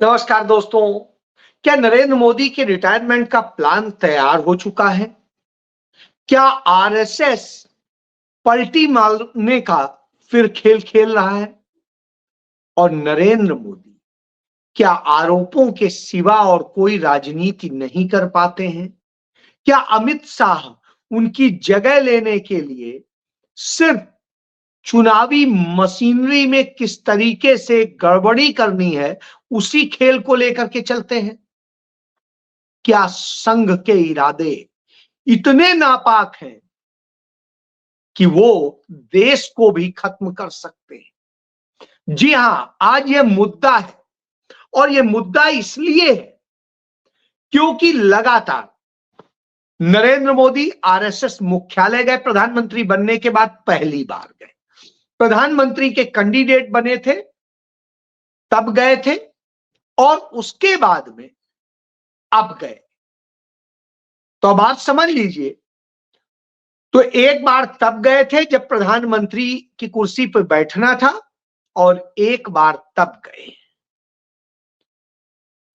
नमस्कार दोस्तों। क्या नरेंद्र मोदी के रिटायरमेंट का प्लान तैयार हो चुका है? क्या आरएसएस पलटी मारने का फिर खेल खेल रहा है? और नरेंद्र मोदी क्या आरोपों के सिवा और कोई राजनीति नहीं कर पाते हैं? क्या अमित शाह उनकी जगह लेने के लिए सिर्फ चुनावी मशीनरी में किस तरीके से गड़बड़ी करनी है, उसी खेल को लेकर के चलते हैं? क्या संघ के इरादे इतने नापाक हैं कि वो देश को भी खत्म कर सकते हैं? जी हां, आज ये मुद्दा है और ये मुद्दा इसलिए है क्योंकि लगातार नरेंद्र मोदी आरएसएस मुख्यालय गए। प्रधानमंत्री बनने के बाद पहली बार गए, प्रधानमंत्री के कैंडिडेट बने थे तब गए थे, और उसके बाद में अब गए। तो अब आप समझ लीजिए, तो एक बार तब गए थे जब प्रधानमंत्री की कुर्सी पर बैठना था, और एक बार तब गए।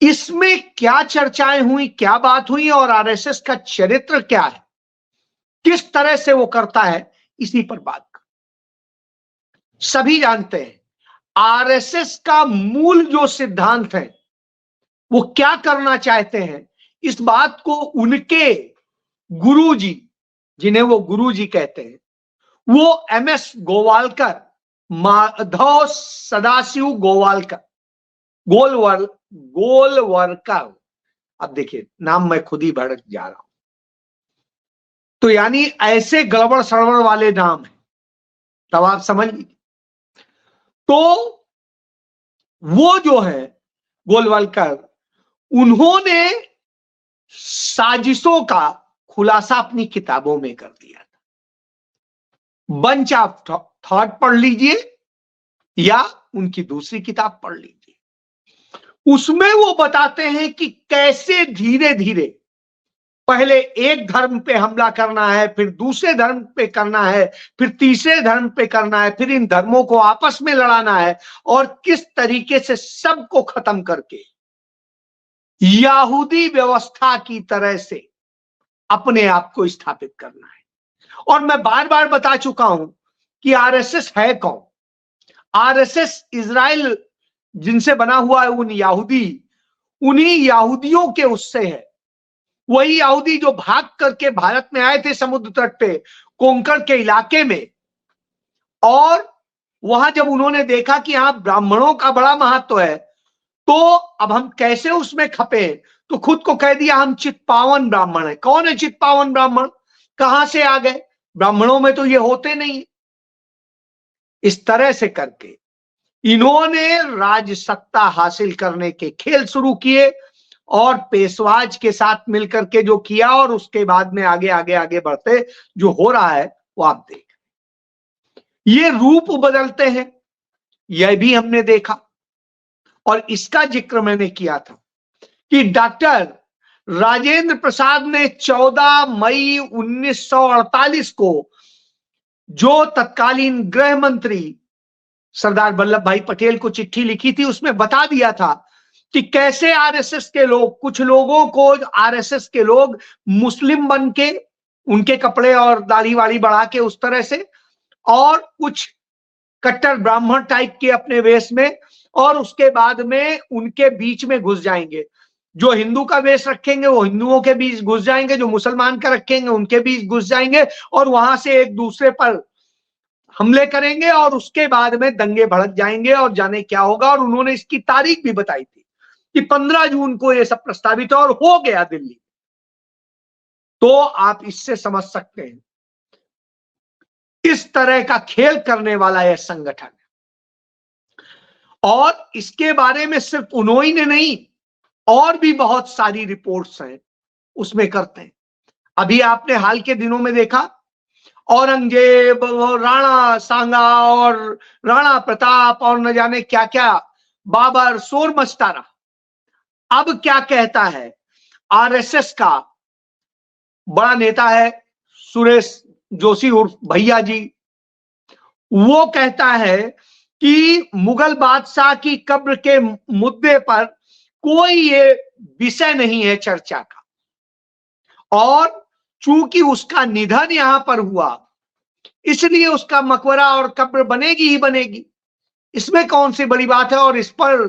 इसमें क्या चर्चाएं हुई, क्या बात हुई, और आरएसएस का चरित्र क्या है, किस तरह से वो करता है, इसी पर बात कर। सभी जानते हैं आरएसएस का मूल जो सिद्धांत है, वो क्या करना चाहते हैं, इस बात को उनके गुरुजी, जिन्हें वो गुरुजी कहते हैं, वो एमएस गोवालकर, माधव सदाशिव गोवालकर, गोलवरकर। अब देखिए, नाम मैं खुद ही भड़क जा रहा हूं। तो यानी ऐसे गड़बड़ सड़बड़ वाले नाम है, तब आप समझ लीजिए। तो वो जो है गोलवलकर, उन्होंने साजिशों का खुलासा अपनी किताबों में कर दिया था। बंच ऑफ थॉट पढ़ लीजिए या उनकी दूसरी किताब पढ़ लीजिए। उसमें वो बताते हैं कि कैसे धीरे धीरे पहले एक धर्म पे हमला करना है, फिर दूसरे धर्म पे करना है, फिर तीसरे धर्म पे करना है, फिर इन धर्मों को आपस में लड़ाना है, और किस तरीके से सबको खत्म करके यहूदी व्यवस्था की तरह से अपने आप को स्थापित करना है। और मैं बार बार बता चुका हूं कि आरएसएस है कौन। आरएसएस इजराइल जिनसे बना हुआ है, उन यहूदी, उन्हीं यहूदियों के उससे है। वही यहूदी जो भाग करके भारत में आए थे समुद्र तट पे, कोंकण के इलाके में, और वहां जब उन्होंने देखा कि यहां ब्राह्मणों का बड़ा महत्व है, तो अब हम कैसे उसमें खपे, तो खुद को कह दिया हम चित्पावन ब्राह्मण है। कौन है चित्पावन ब्राह्मण? कहां से आ गए? ब्राह्मणों में तो ये होते नहीं। इस तरह से करके इन्होंने राज सत्ता हासिल करने के खेल शुरू किए, और पेशवाज के साथ मिलकर के जो किया, और उसके बाद में आगे आगे आगे बढ़ते जो हो रहा है, वो आप देख, ये रूप बदलते हैं, यह भी हमने देखा। और इसका जिक्र मैंने किया था कि डॉक्टर राजेंद्र प्रसाद ने 14 मई 1948 को जो तत्कालीन गृह मंत्री सरदार वल्लभ भाई पटेल को चिट्ठी लिखी थी, उसमें बता दिया था कि कैसे आरएसएस के लोग, कुछ लोगों को आरएसएस के लोग मुस्लिम बन के, उनके कपड़े और दाढ़ी वाड़ी बढ़ा के उस तरह से, और कुछ कट्टर ब्राह्मण टाइप के अपने वेश में, और उसके बाद में उनके बीच में घुस जाएंगे। जो हिंदू का वेश रखेंगे वो हिंदुओं के बीच घुस जाएंगे, जो मुसलमान का रखेंगे उनके बीच घुस जाएंगे, और वहां से एक दूसरे पर हमले करेंगे, और उसके बाद में दंगे भड़क जाएंगे, और जाने क्या होगा। और उन्होंने इसकी तारीख भी बताई थी कि 15 जून को यह सब प्रस्तावित है, और हो गया दिल्ली। तो आप इससे समझ सकते हैं इस तरह का खेल करने वाला यह संगठन है। और इसके बारे में सिर्फ उन्होंने नहीं, और भी बहुत सारी रिपोर्ट्स हैं उसमें करते हैं। अभी आपने हाल के दिनों में देखा, औरंगजेब और राणा सांगा और राणा प्रताप और न जाने क्या क्या, बाबर, शोर मचता रहा। अब क्या कहता है आरएसएस का बड़ा नेता है सुरेश जोशी उर्फ भैया जी, वो कहता है कि मुगल बादशाह की कब्र के मुद्दे पर कोई ये विषय नहीं है चर्चा का। और चूंकि उसका निधन यहां पर हुआ, इसलिए उसका मकबरा और कब्र बनेगी ही बनेगी। इसमें कौन सी बड़ी बात है, और इस पर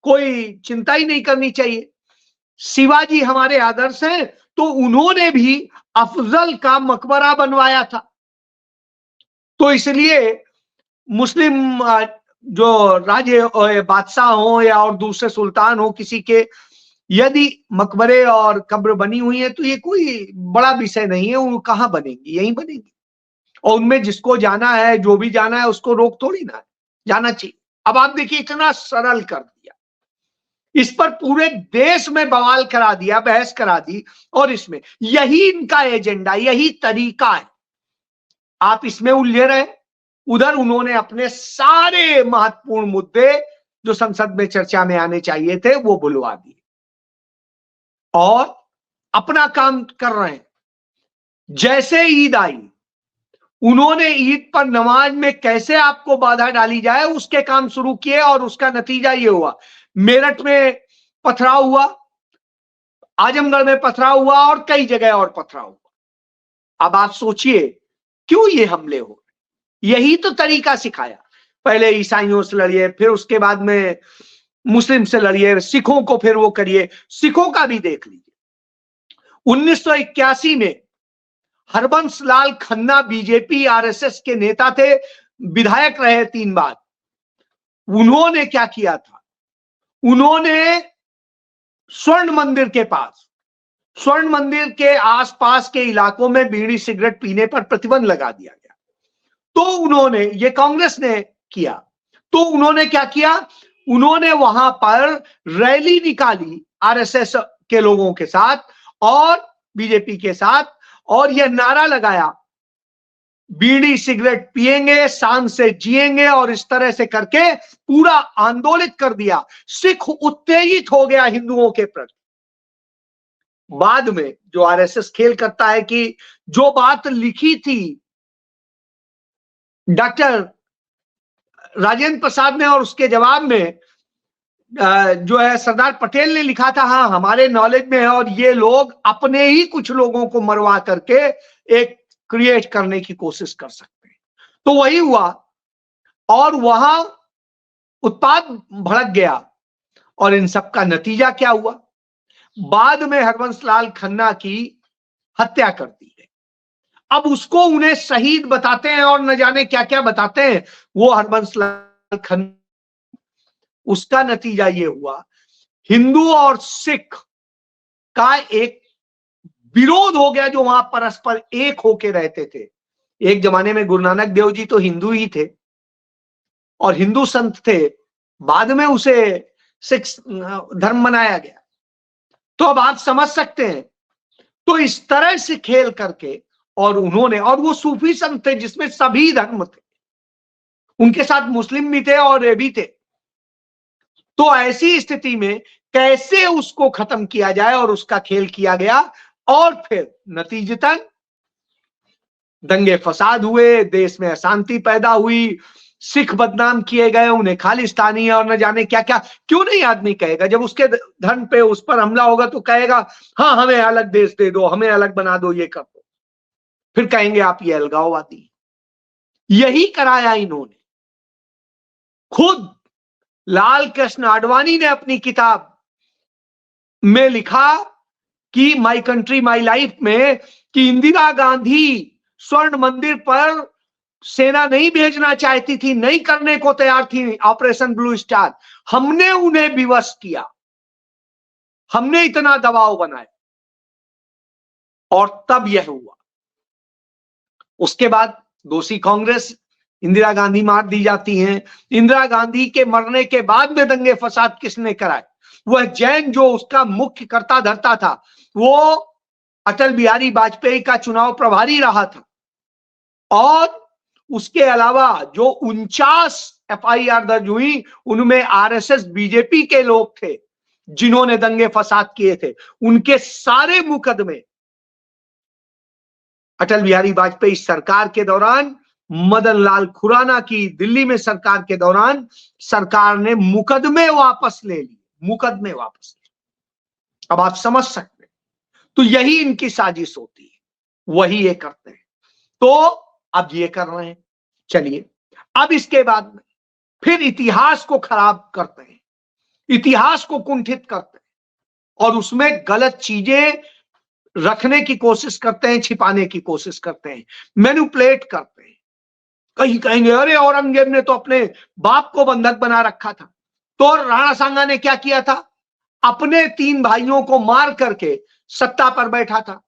कोई चिंता ही नहीं करनी चाहिए। शिवाजी हमारे आदर्श हैं, तो उन्होंने भी अफजल का मकबरा बनवाया था। तो इसलिए मुस्लिम जो राजे बादशाह हो या और दूसरे सुल्तान हो, किसी के यदि मकबरे और कब्र बनी हुई है तो ये कोई बड़ा विषय नहीं है, वो कहां बनेगी, यहीं बनेगी। और उनमें जिसको जाना है, जो भी जाना है, उसको रोक थोड़ी ना है, जाना चाहिए। अब आप देखिए, इतना सरल कर दिया, इस पर पूरे देश में बवाल करा दिया, बहस करा दी, और इसमें यही इनका एजेंडा, यही तरीका है। आप इसमें उलझे रहे, उधर उन्होंने अपने सारे महत्वपूर्ण मुद्दे जो संसद में चर्चा में आने चाहिए थे वो भुलवा दिए और अपना काम कर रहे हैं। जैसे ईद आई, उन्होंने ईद पर नमाज में कैसे आपको बाधा डाली जाए उसके काम शुरू किए, और उसका नतीजा ये हुआ, मेरठ में पथराव हुआ, आजमगढ़ में पथराव हुआ, और कई जगह और पथराव हुआ। अब आप सोचिए क्यों ये हमले हो। यही तो तरीका सिखाया, पहले ईसाइयों से लड़िए, फिर उसके बाद में मुस्लिम से लड़िए, सिखों को फिर वो करिए। सिखों का भी देख लीजिए, 1981 में हरबंस लाल खन्ना बीजेपी आरएसएस के नेता थे, विधायक रहे 3 बार। उन्होंने क्या किया था, उन्होंने स्वर्ण मंदिर के पास, स्वर्ण मंदिर के आसपास के इलाकों में बीड़ी सिगरेट पीने पर प्रतिबंध लगा दिया गया। तो उन्होंने, ये कांग्रेस ने किया, तो उन्होंने क्या किया, उन्होंने वहां पर रैली निकाली आरएसएस के लोगों के साथ और बीजेपी के साथ, और यह नारा लगाया, बीड़ी सिगरेट पिएंगे, शान से जिएंगे, और इस तरह से करके पूरा आंदोलित कर दिया। सिख उत्तेजित हो गया हिंदुओं के प्रति। बाद में जो आरएसएस खेल करता है कि जो बात लिखी थी डॉक्टर राजेंद्र प्रसाद ने, और उसके जवाब में जो है सरदार पटेल ने लिखा था, हाँ हमारे नॉलेज में है, और ये लोग अपने ही कुछ लोगों को मरवा करके एक क्रिएट करने की कोशिश कर सकते हैं। तो वही हुआ, और वहां उत्पाद भड़क गया, और इन सब का नतीजा क्या हुआ, बाद में हरबंस लाल खन्ना की हत्या कर दी है। अब उसको उन्हें शहीद बताते हैं और न जाने क्या क्या बताते हैं वो हरबंस लाल खन्ना। उसका नतीजा ये हुआ, हिंदू और सिख का एक विरोध हो गया, जो वहां परस्पर एक होके रहते थे। एक जमाने में गुरु नानक देव जी तो हिंदू ही थे और हिंदू संत थे, बाद में उसे सिख धर्म बनाया गया। तो अब आप समझ सकते हैं, तो इस तरह से खेल करके, और उन्होंने, और वो सूफी संत थे जिसमें सभी धर्म थे, उनके साथ मुस्लिम भी थे और ये भी थे। तो ऐसी स्थिति में कैसे उसको खत्म किया जाए, और उसका खेल किया गया, और फिर नतीजतन दंगे फसाद हुए, देश में अशांति पैदा हुई, सिख बदनाम किए गए, उन्हें खालिस्तानी और न जाने क्या क्या। क्यों नहीं आदमी कहेगा, जब उसके धर्म पे उस पर हमला होगा तो कहेगा हाँ हमें अलग देश दे दो, हमें अलग बना दो, ये कर दो। फिर कहेंगे आप ये अलगाववादी। यही कराया इन्होंने। खुद लाल कृष्ण आडवाणी ने अपनी किताब में लिखा कि माई कंट्री माई लाइफ में, कि इंदिरा गांधी स्वर्ण मंदिर पर सेना नहीं भेजना चाहती थी, नहीं करने को तैयार थी ऑपरेशन ब्लू स्टार, हमने उन्हें विवश किया, हमने इतना दबाव बनाया, और तब यह हुआ। उसके बाद दोषी कांग्रेस, इंदिरा गांधी मार दी जाती हैं। इंदिरा गांधी के मरने के बाद में दंगे फसाद किसने कराए, वह जैन जो उसका मुख्य कर्ता धर्ता था, वो अटल बिहारी वाजपेयी का चुनाव प्रभारी रहा था। और उसके अलावा जो 49 एफआईआर दर्ज हुई, उनमें आरएसएस बीजेपी के लोग थे जिन्होंने दंगे फसाद किए थे। उनके सारे मुकदमे अटल बिहारी वाजपेयी सरकार के दौरान, मदन लाल खुराना की दिल्ली में सरकार के दौरान, सरकार ने मुकदमे वापस ले लिए, मुकदमे वापस। अब आप समझ सकते हैं। तो यही इनकी साजिश होती है, वही ये करते हैं। तो अब ये कर रहे हैं। चलिए, अब इसके बाद में फिर इतिहास को खराब करते हैं, इतिहास को कुंठित करते हैं और उसमें गलत चीजें रखने की कोशिश करते हैं, छिपाने की कोशिश करते हैं, मैनिपुलेट करते हैं। कहीं कहेंगे अरे औरंगजेब ने तो अपने बाप को बंधक बना रखा था। तो राणा सांगा ने क्या किया था? अपने 3 भाइयों को मार करके सत्ता पर बैठा था।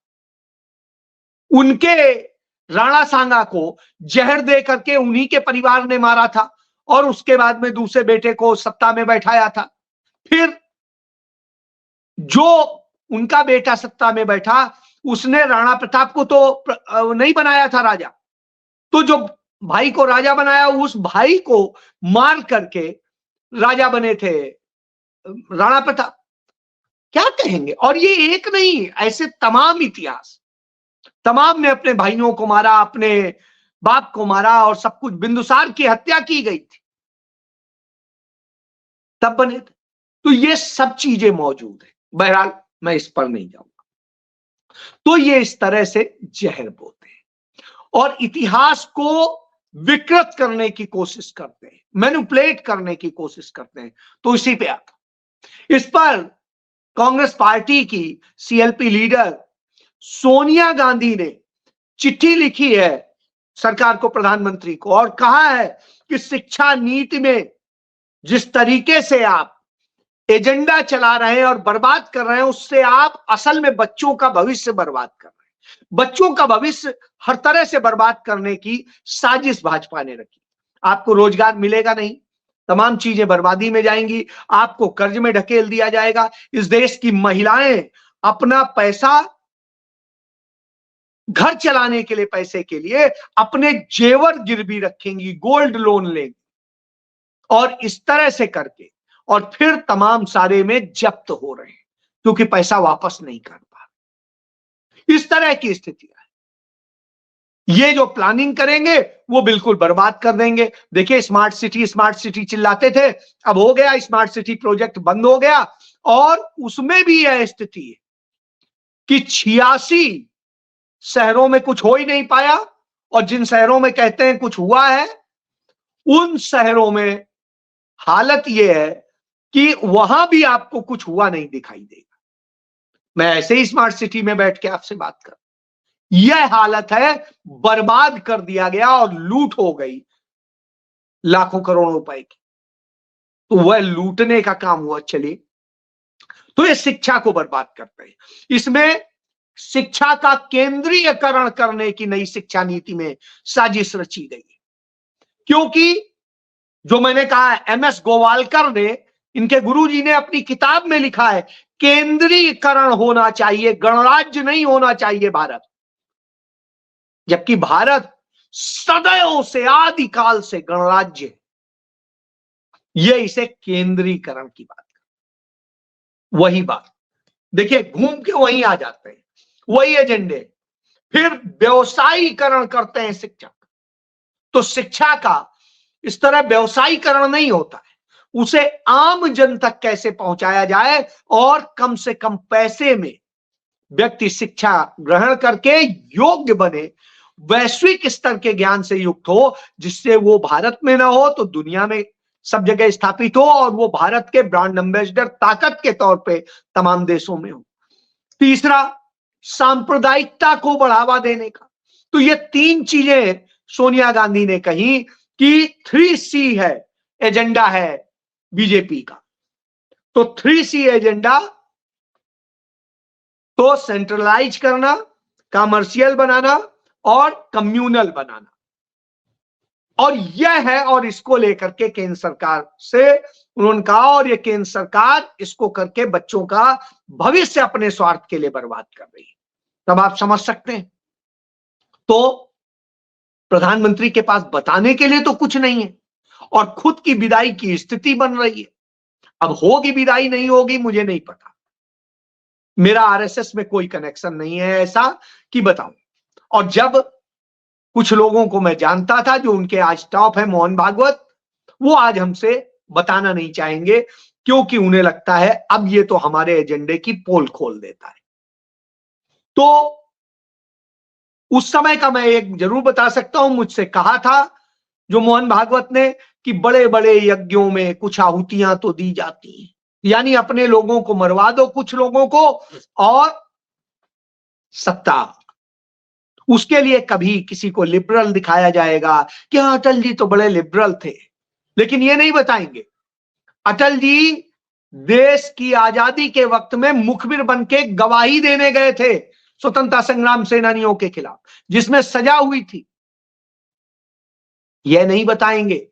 उनके राणा सांगा को जहर दे करके उन्हीं के परिवार ने मारा था और उसके बाद में दूसरे बेटे को सत्ता में बैठाया था। फिर जो उनका बेटा सत्ता में बैठा, उसने राणा प्रताप को तो नहीं बनाया था राजा। तो जो भाई को राजा बनाया, उस भाई को मार करके राजा बने थे राणा प्रताप। क्या कहेंगे? और ये एक नहीं, ऐसे तमाम इतिहास, तमाम ने अपने भाइयों को मारा, अपने बाप को मारा और सब कुछ। बिंदुसार की हत्या की गई थी, तब बने थे। तो ये सब चीजें मौजूद है। बहरहाल मैं इस पर नहीं जाऊंगा। तो ये इस तरह से जहर बोते हैं और इतिहास को विकृत करने की कोशिश करते हैं, मैनिपुलेट करने की कोशिश करते हैं। तो इसी पे आता, इस पर कांग्रेस पार्टी की सीएलपी लीडर सोनिया गांधी ने चिट्ठी लिखी है सरकार को, प्रधानमंत्री को, और कहा है कि शिक्षा नीति में जिस तरीके से आप एजेंडा चला रहे हैं और बर्बाद कर रहे हैं, उससे आप असल में बच्चों का भविष्य बर्बाद कर रहे हैं। बच्चों का भविष्य हर तरह से बर्बाद करने की साजिश भाजपा ने रखी। आपको रोजगार मिलेगा नहीं, तमाम चीजें बर्बादी में जाएंगी, आपको कर्ज में ढकेल दिया जाएगा। इस देश की महिलाएं अपना पैसा, घर चलाने के लिए पैसे के लिए अपने जेवर गिरवी रखेंगी, गोल्ड लोन लेंगी और इस तरह से करके और फिर तमाम सारे में जब्त हो रहे हैं क्योंकि पैसा वापस नहीं कर पा रहे। इस तरह की स्थिति है। ये जो प्लानिंग करेंगे वो बिल्कुल बर्बाद कर देंगे। देखिए, स्मार्ट सिटी चिल्लाते थे, अब हो गया, स्मार्ट सिटी प्रोजेक्ट बंद हो गया और उसमें भी यह स्थिति है कि 86 शहरों में कुछ हो ही नहीं पाया और जिन शहरों में कहते हैं कुछ हुआ है, उन शहरों में हालत यह है कि वहां भी आपको कुछ हुआ नहीं दिखाई देगा। मैं ऐसे ही स्मार्ट सिटी में बैठ के आपसे बात कर, यह हालत है, बर्बाद कर दिया गया और लूट हो गई लाखों करोड़ों रुपए की। तो वह लूटने का काम हुआ। चलिए, तो ये शिक्षा को बर्बाद करते हैं। इसमें शिक्षा का केंद्रीयकरण करने की नई शिक्षा नीति में साजिश रची गई है, क्योंकि जो मैंने कहा, एमएस गोवालकर ने, इनके गुरुजी ने अपनी किताब में लिखा है, केंद्रीयकरण होना चाहिए, गणराज्य नहीं होना चाहिए भारत। जबकि भारत सदैव से, आदिकाल से गणराज्य है। यह इसे केंद्रीकरण की बात कर, वही बात देखिए, घूम के वहीं आ जाते हैं, वही एजेंडे। फिर व्यवसायीकरण करते हैं शिक्षा का। तो शिक्षा का इस तरह व्यवसायीकरण नहीं होता है, उसे आम जन तक कैसे पहुंचाया जाए और कम से कम पैसे में व्यक्ति शिक्षा ग्रहण करके योग्य बने, वैश्विक स्तर के ज्ञान से युक्त हो, जिससे वो भारत में ना हो तो दुनिया में सब जगह स्थापित हो और वो भारत के ब्रांड एम्बेसडर ताकत के तौर पे तमाम देशों में हो। तीसरा, सांप्रदायिकता को बढ़ावा देने का। तो ये 3 चीजें सोनिया गांधी ने कही कि 3C है, एजेंडा है बीजेपी का। तो 3C एजेंडा, तो सेंट्रलाइज करना, कमर्शियल बनाना और कम्युनल बनाना, और यह है। और इसको लेकर के केंद्र सरकार से उन्होंने कहा, और ये केंद्र सरकार इसको करके बच्चों का भविष्य अपने स्वार्थ के लिए बर्बाद कर रही है। तब आप समझ सकते हैं। तो प्रधानमंत्री के पास बताने के लिए तो कुछ नहीं है और खुद की विदाई की स्थिति बन रही है। अब होगी विदाई, नहीं होगी मुझे नहीं पता, मेरा आरएसएस में कोई कनेक्शन नहीं है ऐसा कि बताऊं। और जब कुछ लोगों को मैं जानता था जो उनके आज टॉप है, मोहन भागवत, वो आज हमसे बताना नहीं चाहेंगे क्योंकि उन्हें लगता है अब ये तो हमारे एजेंडे की पोल खोल देता है। तो उस समय का मैं एक जरूर बता सकता हूं, मुझसे कहा था जो मोहन भागवत ने कि बड़े बड़े यज्ञों में कुछ आहुतियां तो दी जाती हैं, यानी अपने लोगों को मरवा दो कुछ लोगों को और सत्ता, उसके लिए कभी किसी को लिबरल दिखाया जाएगा कि हाँ अटल जी तो बड़े लिबरल थे, लेकिन ये नहीं बताएंगे अटल जी देश की आजादी के वक्त में मुखबिर बन के गवाही देने गए थे स्वतंत्रता संग्राम सेनानियों के खिलाफ, जिसमें सजा हुई थी। यह नहीं बताएंगे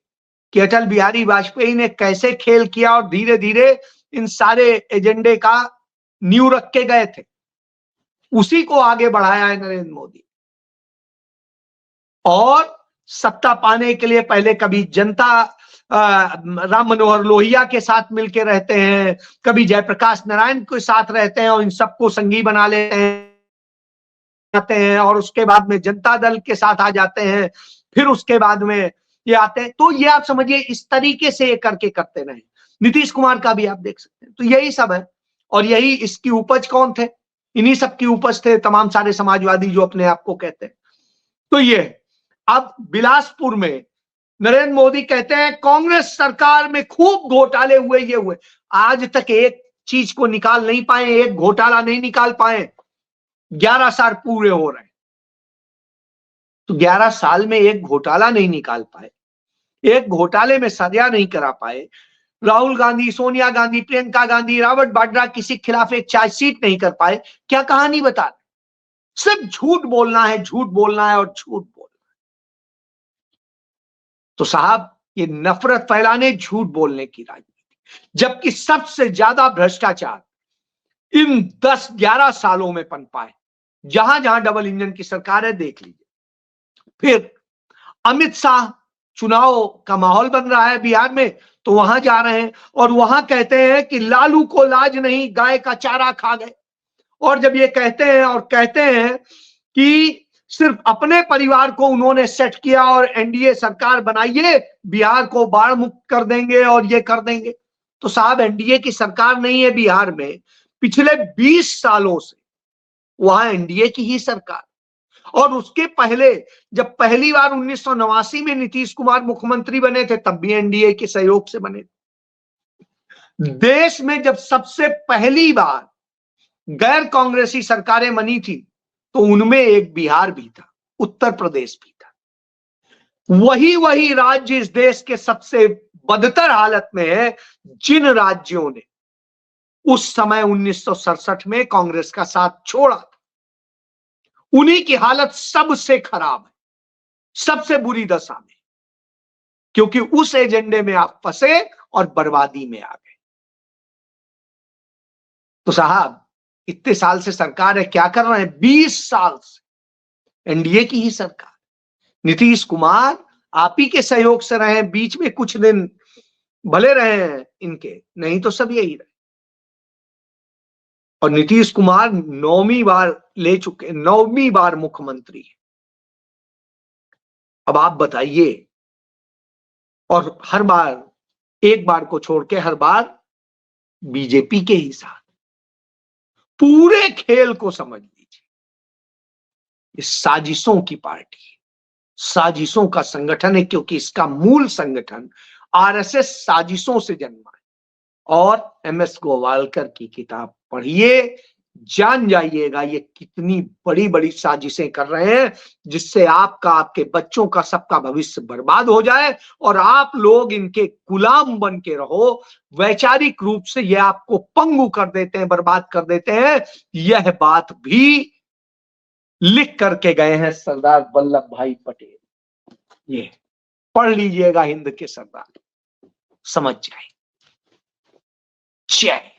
कि अटल बिहारी वाजपेयी ने कैसे खेल किया और धीरे धीरे इन सारे एजेंडे का नींव रख के गए थे, उसी को आगे बढ़ाया है नरेंद्र मोदी। और सत्ता पाने के लिए पहले कभी जनता राम मनोहर लोहिया के साथ मिलके रहते हैं, कभी जयप्रकाश नारायण के साथ रहते हैं और इन सबको संगी बना लेते हैं और उसके बाद में जनता दल के साथ आ जाते हैं, फिर उसके बाद में ये आते हैं। तो ये आप समझिए इस तरीके से ये करके करते रहे। नीतीश कुमार का भी आप देख सकते हैं। तो यही सब है और यही इसकी उपज कौन थे, इन्हीं सब की उपज थे तमाम सारे समाजवादी जो अपने आप को कहते हैं। तो ये अब बिलासपुर में नरेंद्र मोदी कहते हैं कांग्रेस सरकार में खूब घोटाले हुए, ये हुए, आज तक एक चीज को निकाल नहीं पाए, एक घोटाला नहीं निकाल पाए। 11 साल पूरे हो रहे हैं तो 11 साल में एक घोटाला नहीं निकाल पाए, एक घोटाले में सजा नहीं करा पाए। राहुल गांधी, सोनिया गांधी, प्रियंका गांधी, रॉबर्ट वाड्रा किसी के खिलाफ एक चार्जशीट नहीं कर पाए। क्या कहानी बता रहे? सिर्फ झूठ बोलना है, झूठ बोलना है और झूठ बोलना है। तो साहब ये नफरत फैलाने, झूठ बोलने की राजनीति, जबकि सबसे ज्यादा भ्रष्टाचार इन 10-11 सालों में पनपा है। जहां जहां डबल इंजन की सरकार है देख लीजिए। फिर अमित शाह, चुनाव का माहौल बन रहा है बिहार में, तो वहां जा रहे हैं और वहां कहते हैं कि लालू को लाज नहीं, गाय का चारा खा गए। और जब ये कहते हैं और कहते हैं कि सिर्फ अपने परिवार को उन्होंने सेट किया और एनडीए सरकार बनाइए, बिहार को बाढ़ मुक्त कर देंगे और ये कर देंगे, तो साहब एनडीए की सरकार नहीं है बिहार में, पिछले 20 सालों से वहां एनडीए की ही सरकार। और उसके पहले जब पहली बार 1989 में नीतीश कुमार मुख्यमंत्री बने थे तब भी एनडीए के सहयोग से बने थे। देश में जब सबसे पहली बार गैर कांग्रेसी सरकारें बनी थी तो उनमें एक बिहार भी था, उत्तर प्रदेश भी था। वही राज्य इस देश के सबसे बदतर हालत में है जिन राज्यों ने उस समय 1967 में कांग्रेस का साथ छोड़ा था, उन्हीं की हालत सबसे खराब है, सबसे बुरी दशा में, क्योंकि उस एजेंडे में आप फंसे और बर्बादी में आ गए। तो साहब इतने साल से सरकार है, क्या कर रहे हैं? 20 साल से एनडीए की ही सरकार। नीतीश कुमार आप ही के सहयोग से रहे, बीच में कुछ दिन भले रहे हैं इनके, नहीं तो सब यही रहे। और नीतीश कुमार 9वीं बार ले चुके, 9वीं बार मुख्यमंत्री है। अब आप बताइए, और हर बार एक बार को छोड़ के हर बार बीजेपी के ही साथ। पूरे खेल को समझ लीजिए, ये साजिशों की पार्टी है, साजिशों का संगठन है, क्योंकि इसका मूल संगठन आरएसएस साजिशों से जन्मा है। और एमएस गोवालकर की किताब पढ़िए, जान जाइएगा ये कितनी बड़ी बड़ी साजिशें कर रहे हैं, जिससे आपका, आपके बच्चों का, सबका भविष्य बर्बाद हो जाए और आप लोग इनके गुलाम बन के रहो। वैचारिक रूप से ये आपको पंगु कर देते हैं, बर्बाद कर देते हैं। यह बात भी लिख करके गए हैं सरदार वल्लभ भाई पटेल। ये पढ़ लीजिएगा, हिंद के सरदार, समझ जाए। जय